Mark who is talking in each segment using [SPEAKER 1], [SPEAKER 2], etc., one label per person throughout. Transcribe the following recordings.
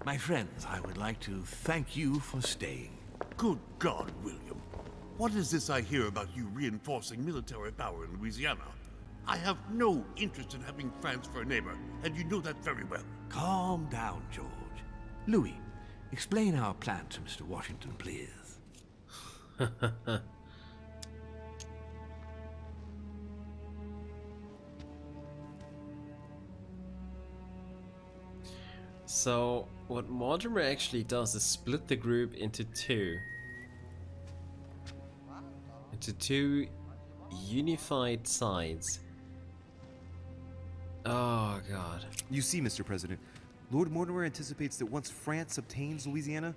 [SPEAKER 1] My friends, I would like to thank you for staying.
[SPEAKER 2] Good God, William. What is this I hear about you reinforcing military power in Louisiana? I have no interest in having France for a neighbor, and you know that very well.
[SPEAKER 1] Calm down, George. Louis, explain our plan to Mr. Washington, please.
[SPEAKER 3] So, what Mortimer actually does is split the group into two. Into two unified sides. Oh, God.
[SPEAKER 4] You see, Mr. President, Lord Mortimer anticipates that once France obtains Louisiana,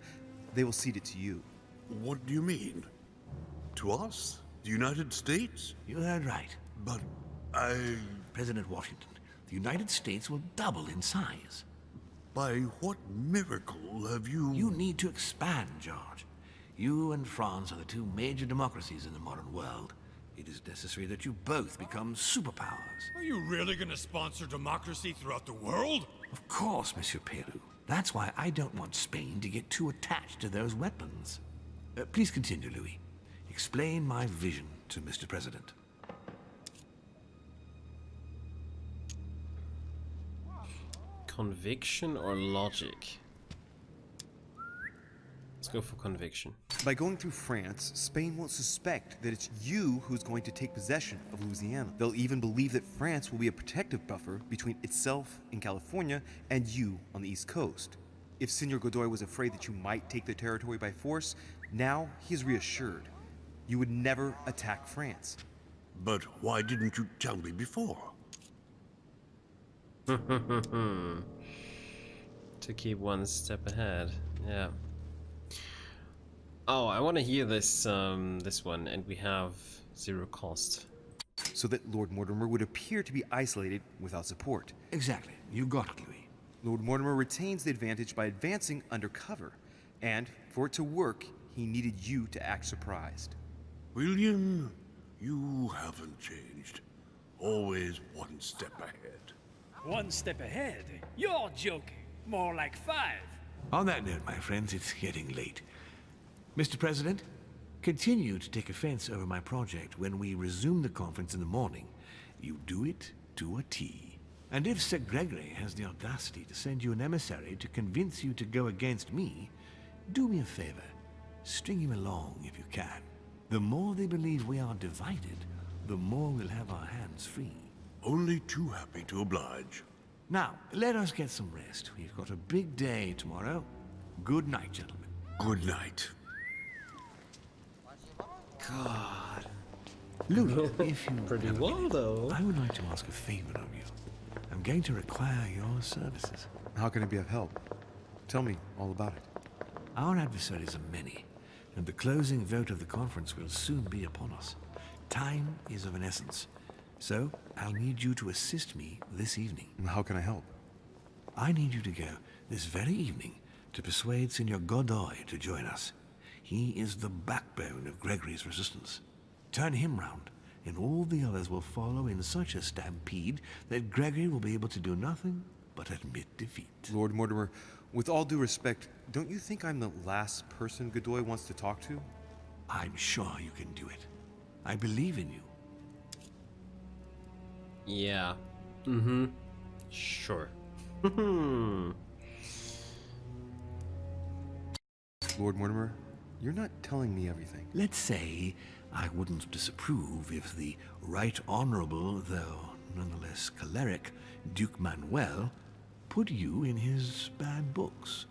[SPEAKER 4] they will cede it to you.
[SPEAKER 2] What do you mean? To us? The United States?
[SPEAKER 1] You heard right.
[SPEAKER 2] But
[SPEAKER 1] President Washington, the United States will double in size.
[SPEAKER 2] By what miracle have you...
[SPEAKER 1] You need to expand, George. You and France are the two major democracies in the modern world. It is necessary that you both become superpowers.
[SPEAKER 5] Are you really gonna sponsor democracy throughout the world?
[SPEAKER 1] Of course, Monsieur Peru. That's why I don't want Spain to get too attached to those weapons. Please continue, Louis. Explain my vision to Mr. President.
[SPEAKER 3] Conviction or logic? Let's go for conviction.
[SPEAKER 4] By going through France, Spain won't suspect that it's you who's going to take possession of Louisiana. They'll even believe that France will be a protective buffer between itself in California and you on the East Coast. If Senor Godoy was afraid that you might take the territory by force, now he is reassured. You would never attack France.
[SPEAKER 2] But why didn't you tell me before?
[SPEAKER 3] To keep one step ahead, yeah. Oh, I want to hear this this one, and we have 0 cost.
[SPEAKER 4] So that Lord Mortimer would appear to be isolated without support.
[SPEAKER 1] Exactly. You got it, Louis.
[SPEAKER 4] Lord Mortimer retains the advantage by advancing undercover, and for it to work, he needed you to act surprised.
[SPEAKER 2] William, you haven't changed. Always one step ahead.
[SPEAKER 6] 1 step ahead? You're joking. More like 5.
[SPEAKER 1] On that note, my friends, it's getting late. Mr. President, continue to take offense over my project when we resume the conference in the morning. You do it to a T. And if Sir Gregory has the audacity to send you an emissary to convince you to go against me, do me a favor. String him along if you can. The more they believe we are divided, the more we'll have our hands free.
[SPEAKER 2] Only too happy to oblige.
[SPEAKER 1] Now, let us get some rest. We've got a big day tomorrow. Good night, gentlemen.
[SPEAKER 2] Good night.
[SPEAKER 3] God.
[SPEAKER 1] Louis, if you
[SPEAKER 3] Pretty
[SPEAKER 1] have a
[SPEAKER 3] well,
[SPEAKER 1] minute,
[SPEAKER 3] though.
[SPEAKER 1] I would like to ask a favor of you. I'm going to require your services.
[SPEAKER 4] How can it be of help? Tell me all about it.
[SPEAKER 1] Our adversaries are many, and the closing vote of the conference will soon be upon us. Time is of an essence, so I'll need you to assist me this evening.
[SPEAKER 4] How can I help?
[SPEAKER 1] I need you to go this very evening to persuade Senor Godoy to join us. He is the backbone of Gregory's resistance. Turn him round, and all the others will follow in such a stampede that Gregory will be able to do nothing but admit defeat.
[SPEAKER 4] Lord Mortimer, with all due respect, don't you think I'm the last person Godoy wants to talk to?
[SPEAKER 1] I'm sure you can do it. I believe in you.
[SPEAKER 3] Yeah. Sure.
[SPEAKER 4] Lord Mortimer, you're not telling me everything.
[SPEAKER 1] Let's say I wouldn't disapprove if the Right Honorable, though nonetheless choleric, Duke Manuel put you in his bad books.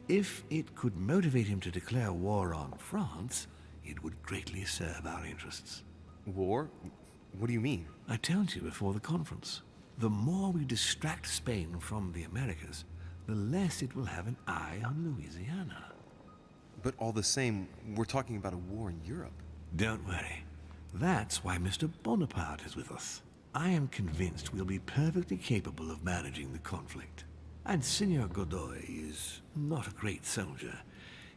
[SPEAKER 1] If it could motivate him to declare war on France, it would greatly serve our interests.
[SPEAKER 4] War? What do you mean?
[SPEAKER 1] I told you before the conference. The more we distract Spain from the Americas, the less it will have an eye on Louisiana.
[SPEAKER 4] But all the same, we're talking about a war in Europe.
[SPEAKER 1] Don't worry. That's why Mr. Bonaparte is with us. I am convinced we'll be perfectly capable of managing the conflict. And Senor Godoy is not a great soldier.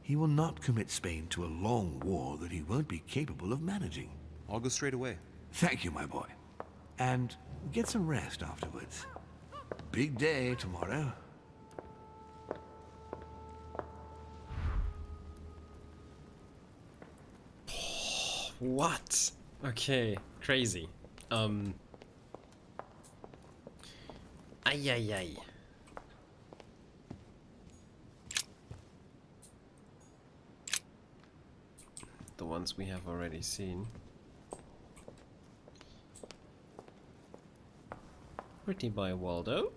[SPEAKER 1] He will not commit Spain to a long war that he won't be capable of managing.
[SPEAKER 4] I'll go straight away.
[SPEAKER 1] Thank you, my boy. And get some rest afterwards. Big day tomorrow.
[SPEAKER 3] What? Okay, crazy. Ay ay ay. The ones we have already seen. Pretty by Waldo.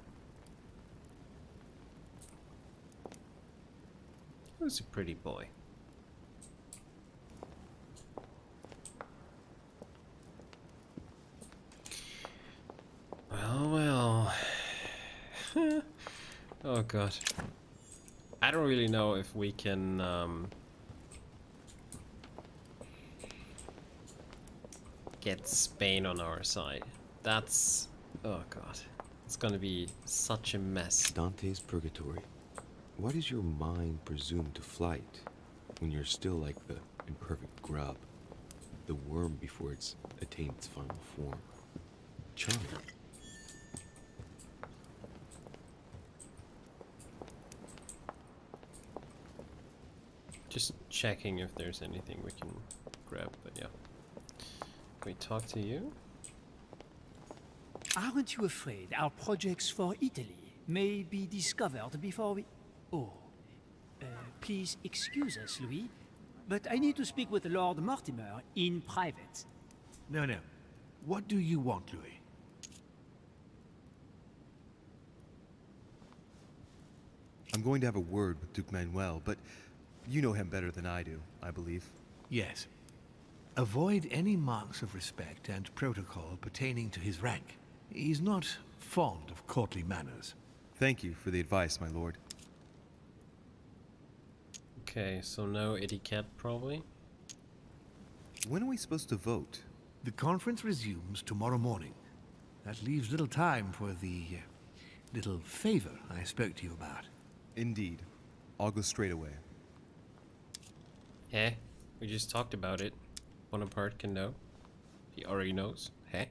[SPEAKER 3] Who's a pretty boy? Well, well. Oh god. I don't really know if we can get Spain on our side. That's... oh god. It's gonna be such a mess.
[SPEAKER 7] Dante's Purgatory. Why does your mind presume to flight when you're still like the imperfect grub, the worm before it's attained its final form? Charming.
[SPEAKER 3] Just checking if there's anything we can grab, but yeah. Can we talk to you?
[SPEAKER 6] Aren't you afraid our projects for Italy may be discovered before we... Oh. Please excuse us, Louis, but I need to speak with Lord Mortimer in private.
[SPEAKER 1] No, no. What do you want, Louis?
[SPEAKER 4] I'm going to have a word with Duke Manuel, but you know him better than I do, I believe.
[SPEAKER 1] Yes. Avoid any marks of respect and protocol pertaining to his rank. He's not fond of courtly manners.
[SPEAKER 4] Thank you for the advice, my lord.
[SPEAKER 3] Okay, so no etiquette probably.
[SPEAKER 4] When are we supposed to vote?
[SPEAKER 1] The conference resumes tomorrow morning. That leaves little time for the little favor I spoke to you about.
[SPEAKER 4] Indeed. I'll go straight away.
[SPEAKER 3] Heh? We just talked about it. Bonaparte can know. He already knows. Heh?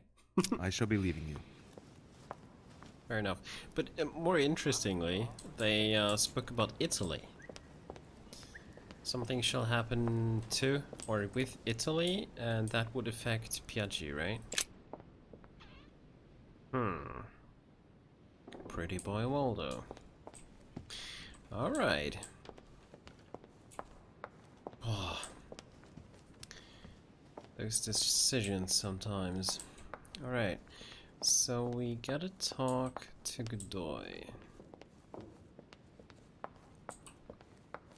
[SPEAKER 4] I shall be leaving you.
[SPEAKER 3] Fair enough. But more interestingly, they spoke about Italy. Something shall happen to or with Italy, and that would affect Piaggi, right? Pretty boy Waldo. Alright. Oh. Those decisions sometimes. Alright. So we gotta talk to Godoy.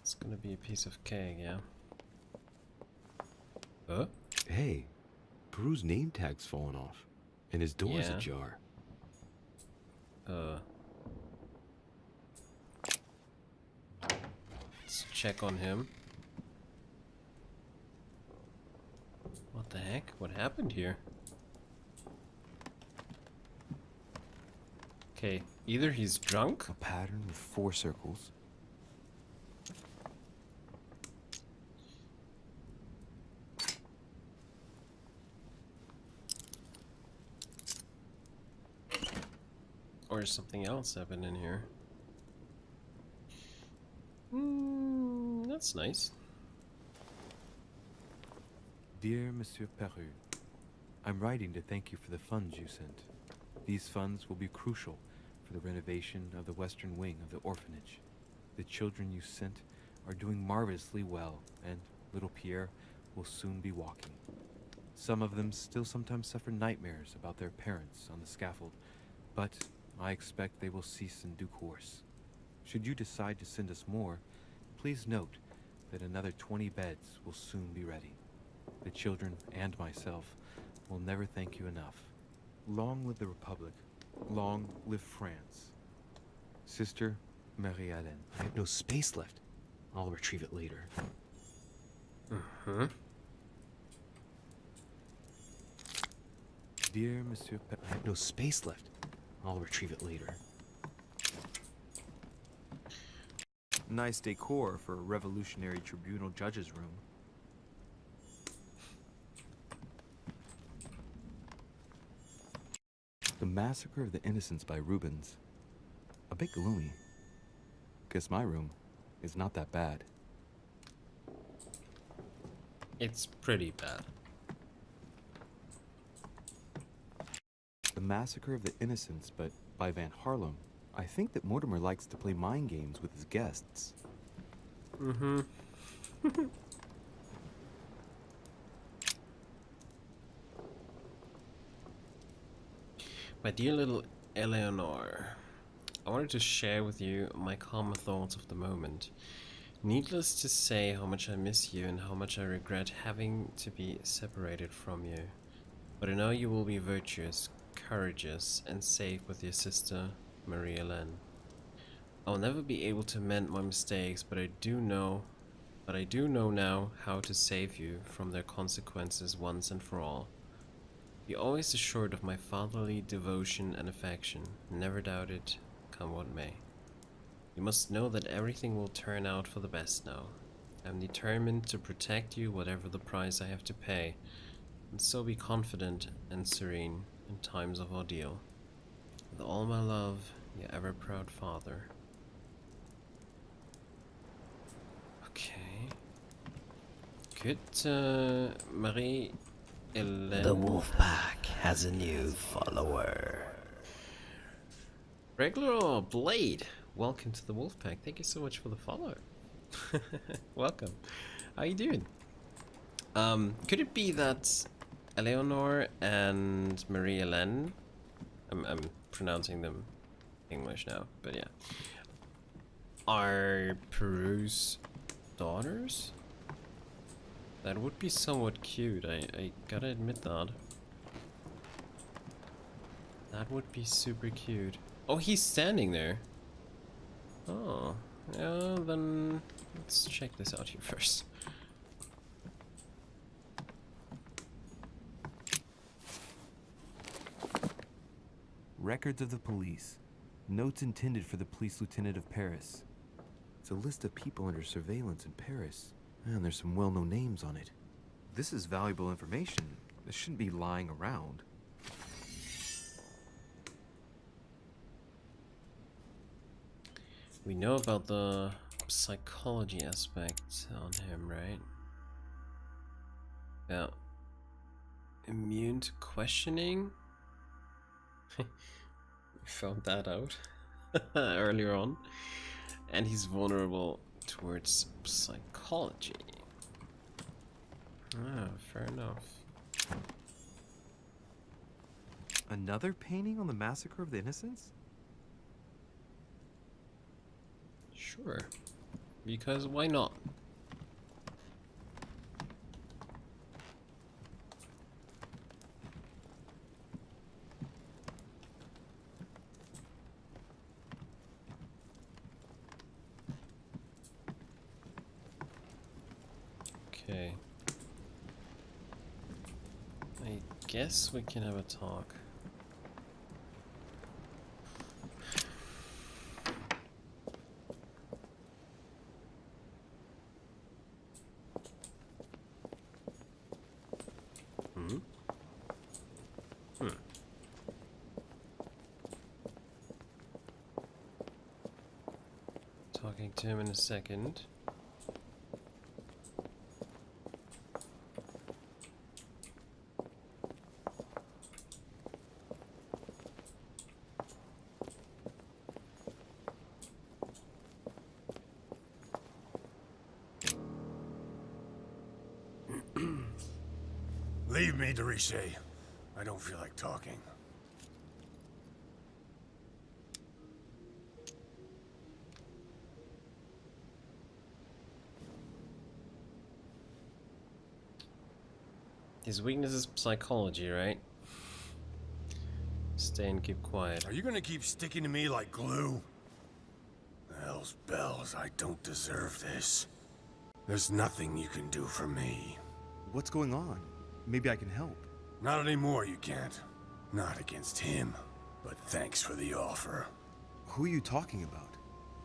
[SPEAKER 3] It's gonna be a piece of cake, yeah? Huh?
[SPEAKER 7] Hey, Peru's name tag's fallen off, and his door's
[SPEAKER 3] Yeah.
[SPEAKER 7] ajar.
[SPEAKER 3] Let's check on him. What the heck? What happened here? Okay, either he's drunk.
[SPEAKER 7] A pattern with 4 circles.
[SPEAKER 3] Or something else happened in here. That's nice.
[SPEAKER 7] Dear Monsieur Peru, I'm writing to thank you for the funds you sent. These funds will be crucial for the renovation of the western wing of the orphanage. The children you sent are doing marvelously well, and little Pierre will soon be walking. Some of them still sometimes suffer nightmares about their parents on the scaffold, but I expect they will cease in due course. Should you decide to send us more, please note that another 20 beds will soon be ready. The children and myself will never thank you enough. Long live the Republic. Long live France. Sister Marie-Hélène. I have no space left. I'll retrieve it later. Dear Monsieur I have no space left. I'll retrieve it later. Nice decor for a revolutionary tribunal judge's room. The Massacre of the Innocents by Rubens. A bit gloomy. Guess my room is not that bad.
[SPEAKER 3] It's pretty bad.
[SPEAKER 7] The Massacre of the Innocents, but by Van Harlem. I think that Mortimer likes to play mind games with his guests.
[SPEAKER 3] Mm-hmm. My dear little Eleanor, I wanted to share with you my calmer thoughts of the moment. Needless to say how much I miss you and how much I regret having to be separated from you. But I know you will be virtuous, courageous, and safe with your sister, Marie-Hélène. I'll never be able to mend my mistakes, but I do know now how to save you from their consequences once and for all. Be always assured of my fatherly devotion and affection. Never doubt it, come what may. You must know that everything will turn out for the best now. I'm determined to protect you whatever the price I have to pay, and so be confident and serene in times of ordeal. With all my love, your ever proud father. Okay. Good, Marie-Hélène.
[SPEAKER 8] The Wolfpack has a new follower.
[SPEAKER 3] Regular or Blade? Welcome to the Wolfpack. Thank you so much for the follow. Welcome. How you doing? Could it be that Eleanor and Marie-Hélène, I'm pronouncing them English now, but yeah, are Peru's daughters? That would be somewhat cute, I gotta admit that. That would be super cute. Oh, he's standing there. Oh, yeah, then let's check this out here first.
[SPEAKER 7] Records of the police. Notes intended for the police lieutenant of Paris. It's a list of people under surveillance in Paris. And there's some well-known names on it. This is valuable information. This shouldn't be lying around.
[SPEAKER 3] We know about the psychology aspect on him, right? Yeah. Immune to questioning? We found that out earlier on. And he's vulnerable towards psychology. Ah, fair enough.
[SPEAKER 7] Another painting on the Massacre of the Innocents?
[SPEAKER 3] Sure. Because why not? Okay. I guess we can have a talk. Talking to him in a second.
[SPEAKER 5] Leave me, de Richet. I don't feel like talking.
[SPEAKER 3] His weakness is psychology, right? Stay and keep quiet.
[SPEAKER 5] Are you gonna keep sticking to me like glue? Hell's bells, I don't deserve this. There's nothing you can do for me.
[SPEAKER 4] What's going on? Maybe I can help.
[SPEAKER 5] Not anymore, you can't. Not against him. But thanks for the offer.
[SPEAKER 4] Who are you talking about?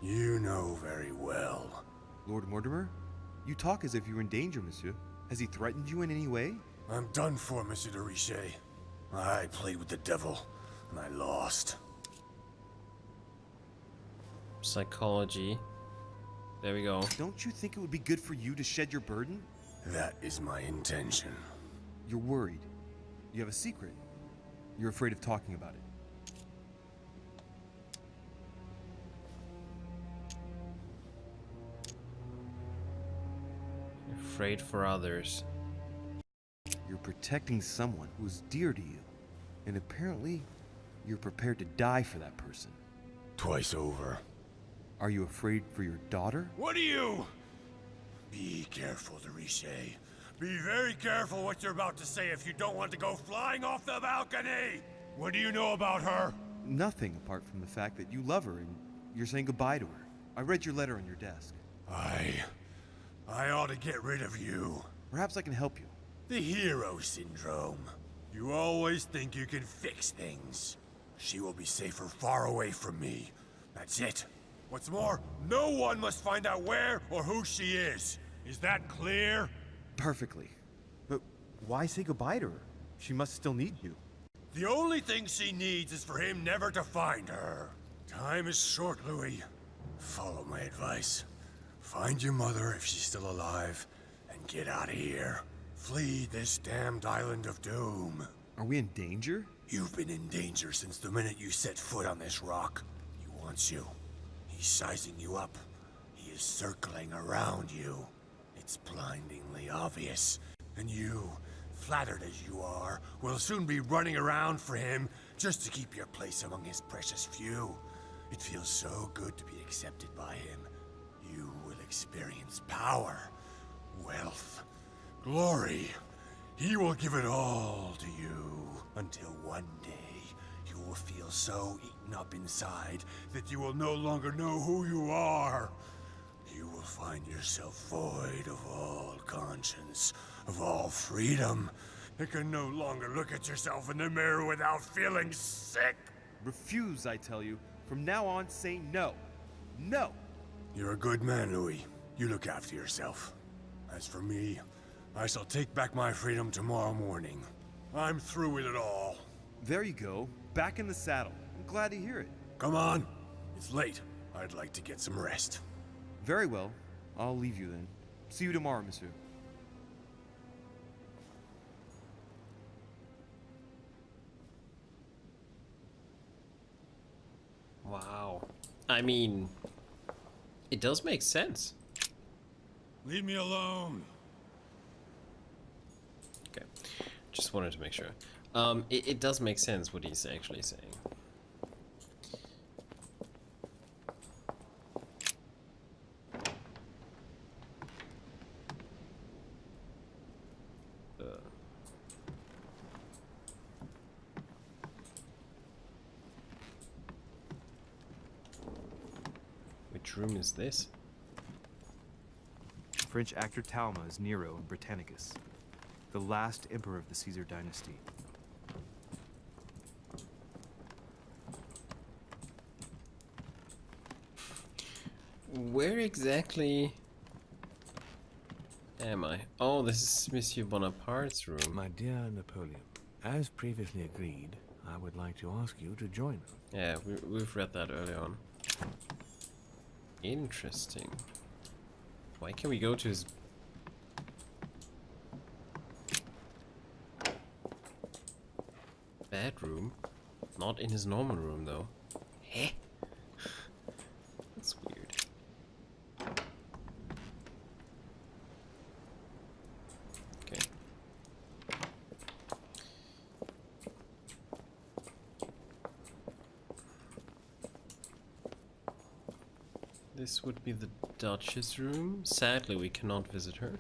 [SPEAKER 5] You know very well.
[SPEAKER 4] Lord Mortimer? You talk as if you were in danger, monsieur. Has he threatened you in any way?
[SPEAKER 5] I'm done for, Monsieur de Richet. I played with the devil, and I lost.
[SPEAKER 3] Psychology. There we go.
[SPEAKER 4] Don't you think it would be good for you to shed your burden?
[SPEAKER 5] That is my intention.
[SPEAKER 4] You're worried. You have a secret. You're afraid of talking about it.
[SPEAKER 3] Afraid for others.
[SPEAKER 4] You're protecting someone who's dear to you. And apparently, you're prepared to die for that person.
[SPEAKER 5] Twice over.
[SPEAKER 4] Are you afraid for your daughter?
[SPEAKER 5] What are you? Be careful, de Richet. Be very careful what you're about to say if you don't want to go flying off the balcony! What do you know about her?
[SPEAKER 4] Nothing apart from the fact that you love her and you're saying goodbye to her. I read your letter on your desk.
[SPEAKER 5] I ought to get rid of you.
[SPEAKER 4] Perhaps I can help you.
[SPEAKER 5] The hero syndrome. You always think you can fix things. She will be safer far away from me. That's it. What's more, no one must find out where or who she is. Is that clear?
[SPEAKER 4] Perfectly. But why say goodbye to her? She must still need you.
[SPEAKER 5] The only thing she needs is for him never to find her. Time is short, Louis. Follow my advice. Find your mother if she's still alive, and get out of here. Flee this damned island of doom.
[SPEAKER 4] Are we in danger?
[SPEAKER 5] You've been in danger since the minute you set foot on this rock. He wants you. He's sizing you up. He is circling around you. It's blindingly obvious. And you, flattered as you are, will soon be running around for him just to keep your place among his precious few. It feels so good to be accepted by him. You will experience power, wealth, glory. He will give it all to you until one day you will feel so eaten up inside that you will no longer know who you are. You will find yourself void of all conscience, of all freedom, and can no longer look at yourself in the mirror without feeling sick.
[SPEAKER 4] Refuse, I tell you. From now on, say no. No!
[SPEAKER 5] You're a good man, Louis. You look after yourself. As for me, I shall take back my freedom tomorrow morning. I'm through with it all.
[SPEAKER 4] There you go. Back in the saddle. I'm glad to hear it.
[SPEAKER 5] Come on. It's late. I'd like to get some rest.
[SPEAKER 4] Very well. I'll leave you then. See you tomorrow, monsieur.
[SPEAKER 3] Wow. I mean, it does make sense.
[SPEAKER 5] Leave me alone.
[SPEAKER 3] Okay. Just wanted to make sure. It does make sense what he's actually saying. Which room is this?
[SPEAKER 7] French actor Talma is Nero in Britannicus, the last emperor of the Caesar dynasty.
[SPEAKER 3] Where exactly am I? Oh, this is Monsieur Bonaparte's room.
[SPEAKER 1] My dear Napoleon, as previously agreed, I would like to ask you to join us.
[SPEAKER 3] Yeah, we've read that earlier on. Interesting. Why can't we go to his... bedroom? Not in his normal room, though. Heh? That's weird. Okay. This would be the Duchess' room. Sadly, we cannot visit her.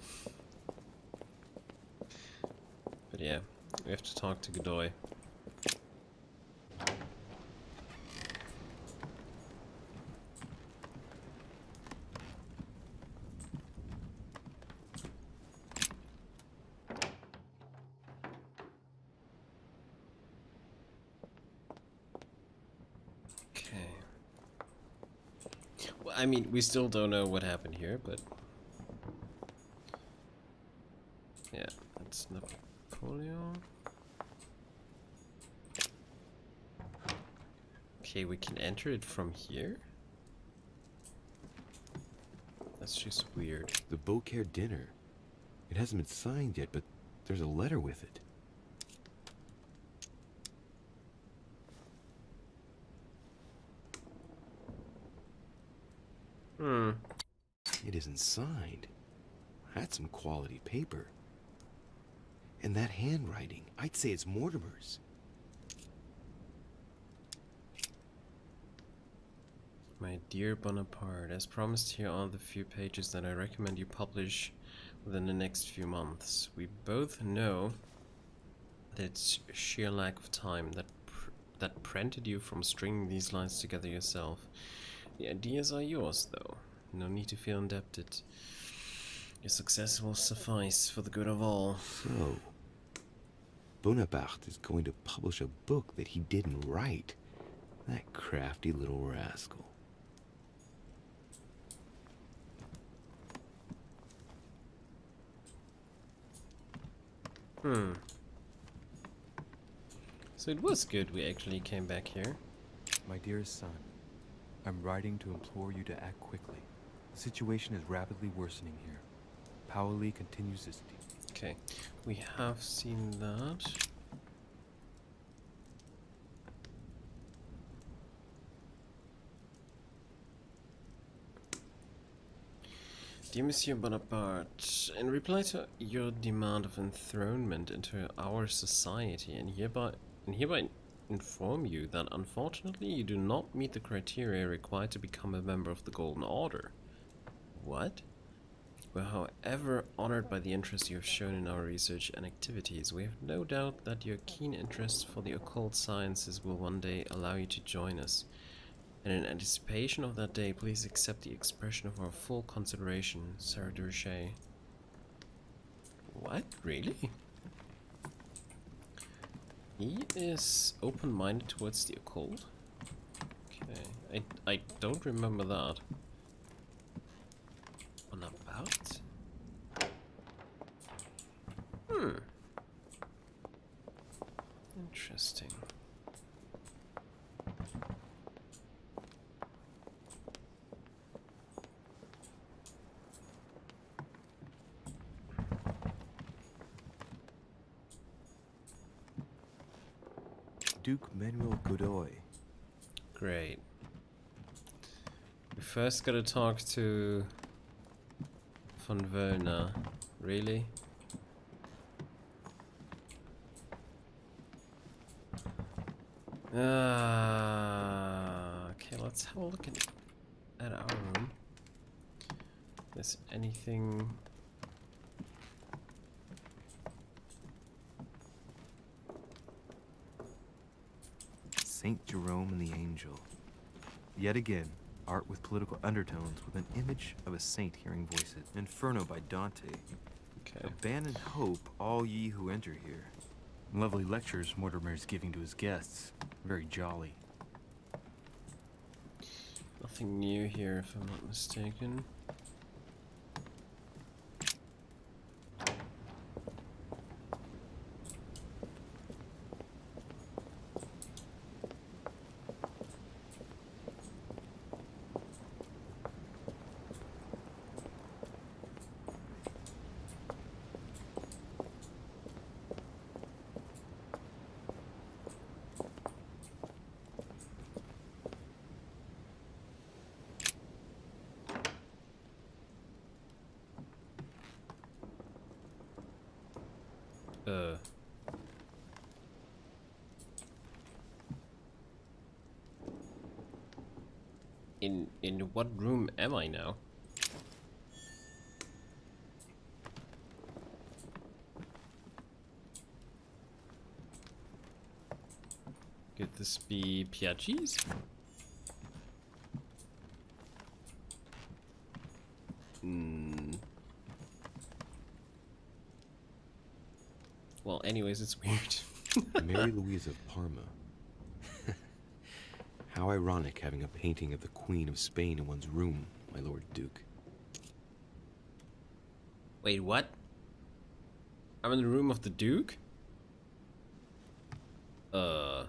[SPEAKER 3] But yeah, we have to talk to Godoy. I mean, we still don't know what happened here, but... yeah, that's Napoleon. Okay, we can enter it from here? That's just weird.
[SPEAKER 9] The Beaucaire dinner. It hasn't been signed yet, but there's a letter with it. It isn't signed. That's some quality paper. And that handwriting, I'd say it's Mortimer's.
[SPEAKER 3] My dear Bonaparte, as promised, here are the few pages that I recommend you publish within the next few months. We both know that it's sheer lack of time that prevented you from stringing these lines together yourself. The ideas are yours, though. No need to feel indebted. Your success will suffice for the good of all.
[SPEAKER 9] So, Bonaparte is going to publish a book that he didn't write. That crafty little rascal.
[SPEAKER 3] So it was good we actually came back here.
[SPEAKER 7] My dearest son, I'm writing to implore you to act quickly. The situation is rapidly worsening here. Paoli continues his...
[SPEAKER 3] Okay, we have seen that. Dear Monsieur Bonaparte, in reply to your demand of enthronement into our society, and hereby inform you that unfortunately you do not meet the criteria required to become a member of the Golden Order. What? We're however honored by the interest you have shown in our research and activities. We have no doubt that your keen interest for the occult sciences will one day allow you to join us. And in anticipation of that day, please accept the expression of our full consideration, Louis de Richet. What? Really? He is open-minded towards the occult? Okay, I don't remember that. Bonaparte? Interesting.
[SPEAKER 7] Duke Manuel Godoy.
[SPEAKER 3] Great. We first gotta talk to von Wöllner. Really? Okay, let's have a look at our room. If there's anything...
[SPEAKER 7] Saint Jerome and the Angel. Yet again, art with political undertones with an image of a saint hearing voices. Inferno by Dante.
[SPEAKER 3] Okay.
[SPEAKER 7] Abandon hope, all ye who enter here. Lovely lectures Mortimer's giving to his guests. Very jolly.
[SPEAKER 3] Nothing new here, if I'm not mistaken. In what room am I now? Could this be Piaggi's? Well, anyways, it's weird.
[SPEAKER 9] Mary Louise of Parma. How ironic having a painting of the Queen of Spain in one's room, my Lord Duke.
[SPEAKER 3] Wait, what? I'm in the room of the Duke? Oh,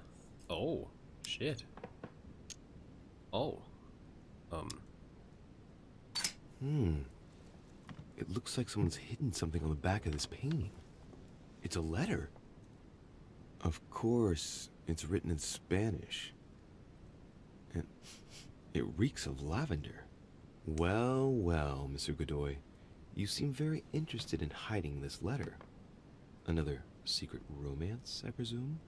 [SPEAKER 3] shit. Oh.
[SPEAKER 9] It looks like someone's hidden something on the back of this painting. It's a letter. Of course, it's written in Spanish. And it reeks of lavender. Well, well, Mr. Godoy. You seem very interested in hiding this letter. Another secret romance, I presume?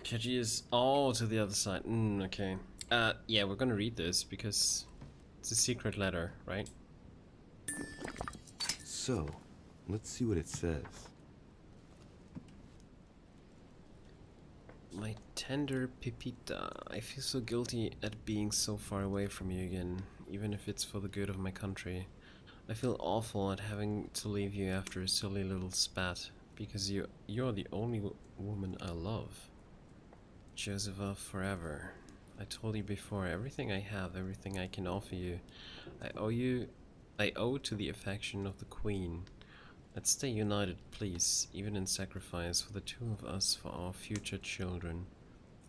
[SPEAKER 3] Kaji is all to the other side. Okay. Yeah, we're gonna read this because it's a secret letter, right?
[SPEAKER 9] So, let's see what it says.
[SPEAKER 3] My tender Pepita, I feel so guilty at being so far away from you again, even if it's for the good of my country. I feel awful at having to leave you after a silly little spat, because you're the only woman I love. Josepha forever. I told you before, everything I have, everything I can offer you, I owe to the affection of the Queen. Let's stay united, please, even in sacrifice for the two of us, for our future children.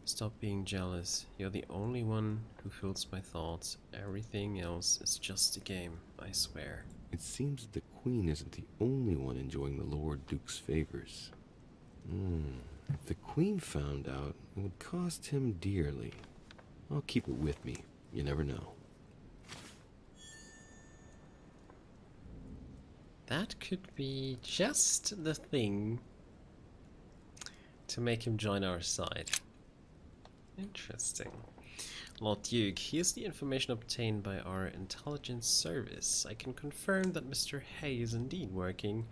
[SPEAKER 3] Stop being jealous. You're the only one who fills my thoughts. Everything else is just a game, I swear.
[SPEAKER 9] It seems that the Queen isn't the only one enjoying the Lord Duke's favors. If the Queen found out, it would cost him dearly. I'll keep it with me. You never know.
[SPEAKER 3] That could be just the thing to make him join our side. Interesting. Lord Duke, here's the information obtained by our intelligence service. I can confirm that Mr. Hay is indeed working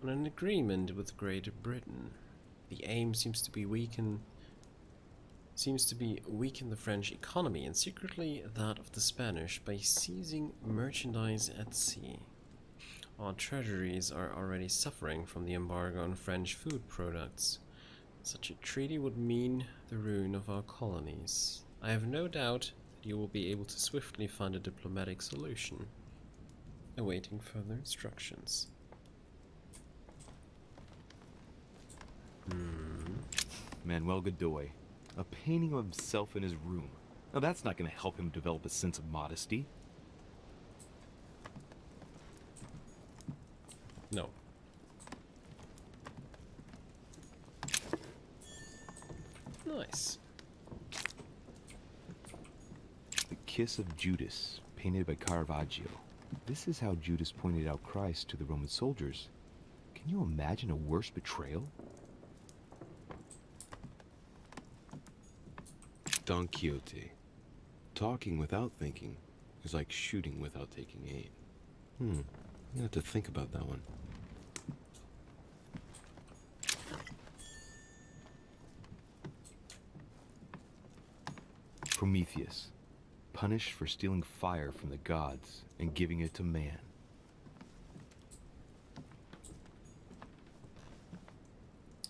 [SPEAKER 3] on an agreement with Great Britain. The aim seems to be weaken the French economy and secretly that of the Spanish by seizing merchandise at sea. Our treasuries are already suffering from the embargo on French food products. Such a treaty would mean the ruin of our colonies. I have no doubt that you will be able to swiftly find a diplomatic solution. Awaiting further instructions.
[SPEAKER 9] Manuel Godoy. A painting of himself in his room. Now that's not going to help him develop a sense of modesty.
[SPEAKER 3] No. Nice.
[SPEAKER 9] The Kiss of Judas, painted by Caravaggio. This is how Judas pointed out Christ to the Roman soldiers. Can you imagine a worse betrayal? Don Quixote. Talking without thinking is like shooting without taking aim. I'm gonna have to think about that one. Prometheus, punished for stealing fire from the gods and giving it to man.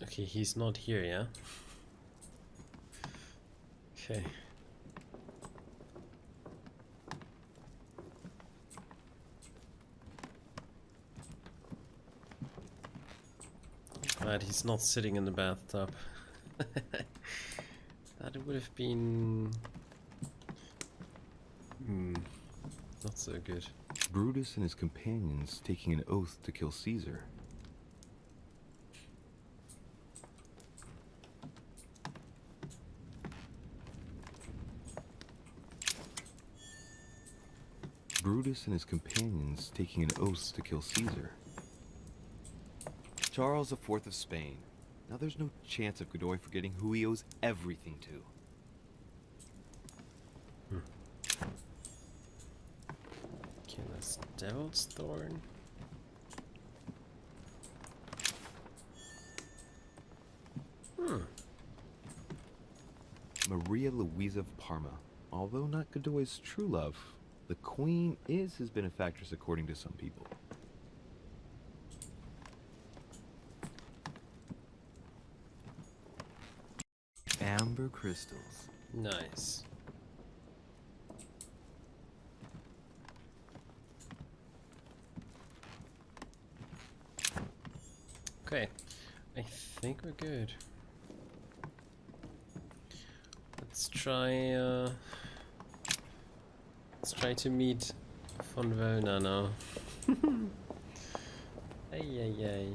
[SPEAKER 3] Okay, he's not here, yeah? Okay. Glad he's not sitting in the bathtub. That would have been... not so good.
[SPEAKER 9] Brutus and his companions taking an oath to kill Caesar. Brutus and his companions taking an oath to kill Caesar. Charles IV of Spain. Now there's no chance of Godoy forgetting who he owes everything to.
[SPEAKER 3] Okay, that's Devil's Thorn.
[SPEAKER 9] Maria Louisa of Parma. Although not Godoy's true love, the Queen is his benefactress according to some people. Amber crystals.
[SPEAKER 3] Nice. Okay, I think we're good. Let's try to meet von Wona now. Ay.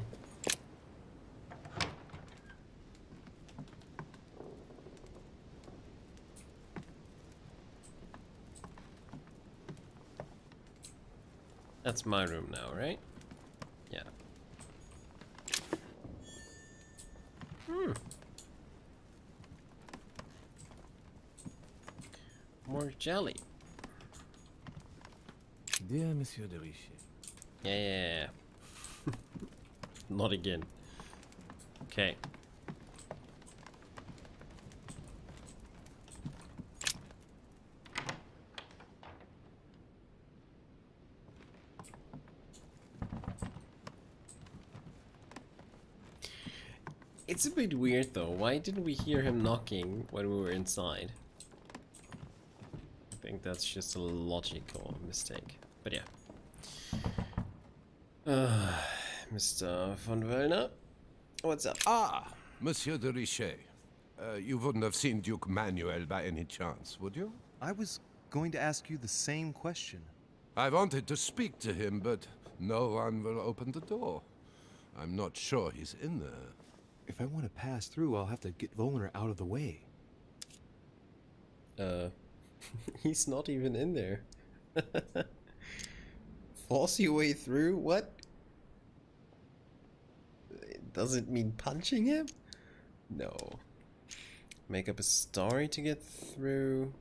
[SPEAKER 3] That's my room now, right? Yeah. More jelly.
[SPEAKER 1] Dear Monsieur de Richet,
[SPEAKER 3] Yeah. Not again. Okay. It's a bit weird though. Why didn't we hear him knocking when we were inside? I think that's just a logical mistake. But yeah. Mr. von Wellner, what's up?
[SPEAKER 10] Ah, Monsieur de Richet. You wouldn't have seen Duke Manuel by any chance, would you?
[SPEAKER 4] I was going to ask you the same question.
[SPEAKER 10] I wanted to speak to him, but no one will open the door. I'm not sure he's in there.
[SPEAKER 4] If I want to pass through, I'll have to get Volner out of the way.
[SPEAKER 3] He's not even in there. Force your way through? What? Does it mean punching him? No. Make up a story to get through.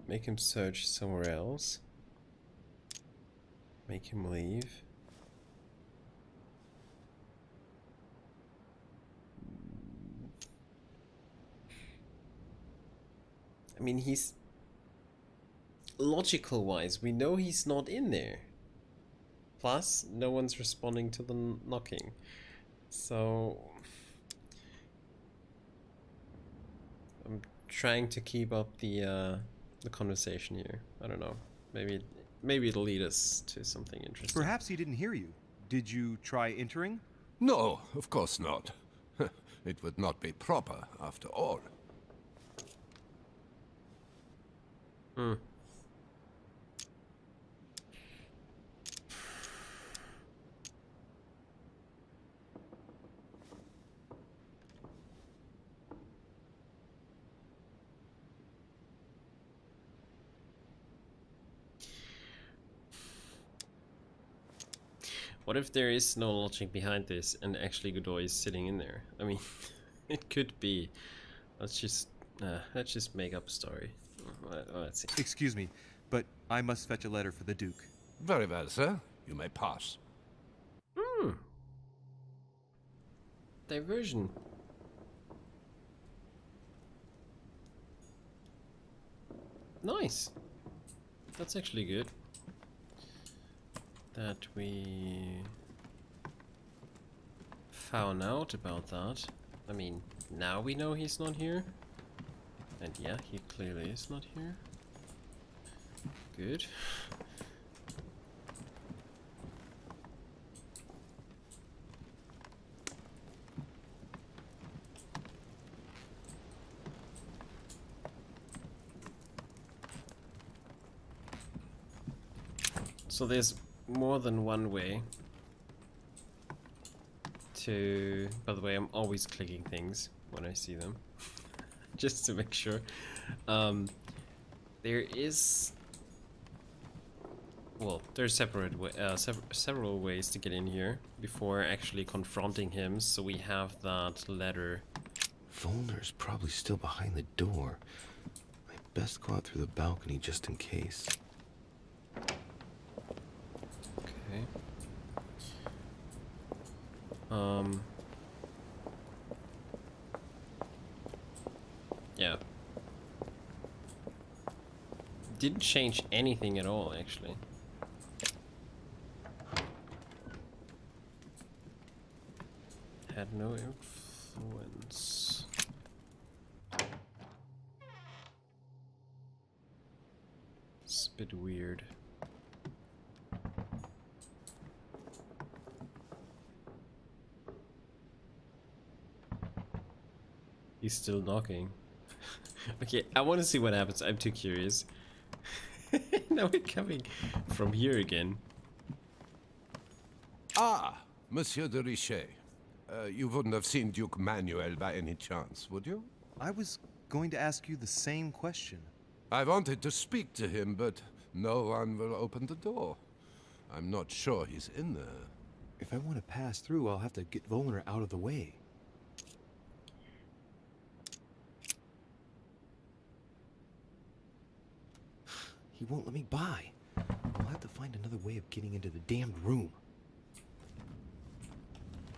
[SPEAKER 3] Make him search somewhere else. Make him leave. I mean, he's... Logical-wise, we know he's not in there. Plus, no one's responding to the knocking. So... I'm trying to keep up the conversation here. I don't know. Maybe it'll lead us to something interesting.
[SPEAKER 4] Perhaps he didn't hear you. Did you try entering?
[SPEAKER 10] No, of course not. It would not be proper, after all.
[SPEAKER 3] What if there is no logic behind this and actually Godoy is sitting in there? I mean, it could be. Let's just make up a story. Let's see.
[SPEAKER 4] Excuse me, but I must fetch a letter for the Duke.
[SPEAKER 10] Very well, sir. You may pass.
[SPEAKER 3] Diversion. Nice. That's actually good. That we found out about that. I mean, now we know he's not here. And yeah, he clearly is not here. Good. So there's more than one way to... By the way, I'm always clicking things when I see them. Just to make sure. There is... Well, there's several ways to get in here before actually confronting him, so we have that letter.
[SPEAKER 9] Volner's probably still behind the door. I best go out through the balcony just in case.
[SPEAKER 3] Okay. Yeah. Didn't change anything at all, actually. Had no influence. It's a bit weird. He's still knocking. Okay, I want to see what happens. I'm too curious. Now we're coming from here again.
[SPEAKER 10] Ah, Monsieur de Richet. You wouldn't have seen Duke Manuel by any chance, would you?
[SPEAKER 4] I was going to ask you the same question.
[SPEAKER 10] I wanted to speak to him, but no one will open the door. I'm not sure he's in there.
[SPEAKER 4] If I want to pass through, I'll have to get Volner out of the way. He won't let me by. I'll have to find another way of getting into the damned room.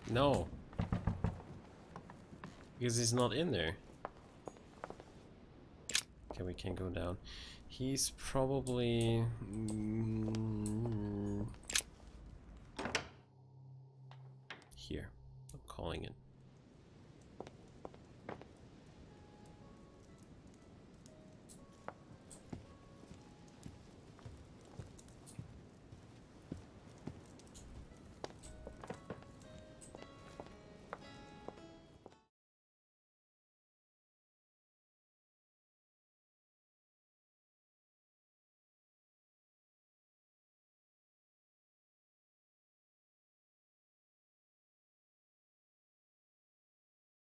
[SPEAKER 3] No. Because he's not in there. Okay, we can go down. He's probably... here. I'm calling it.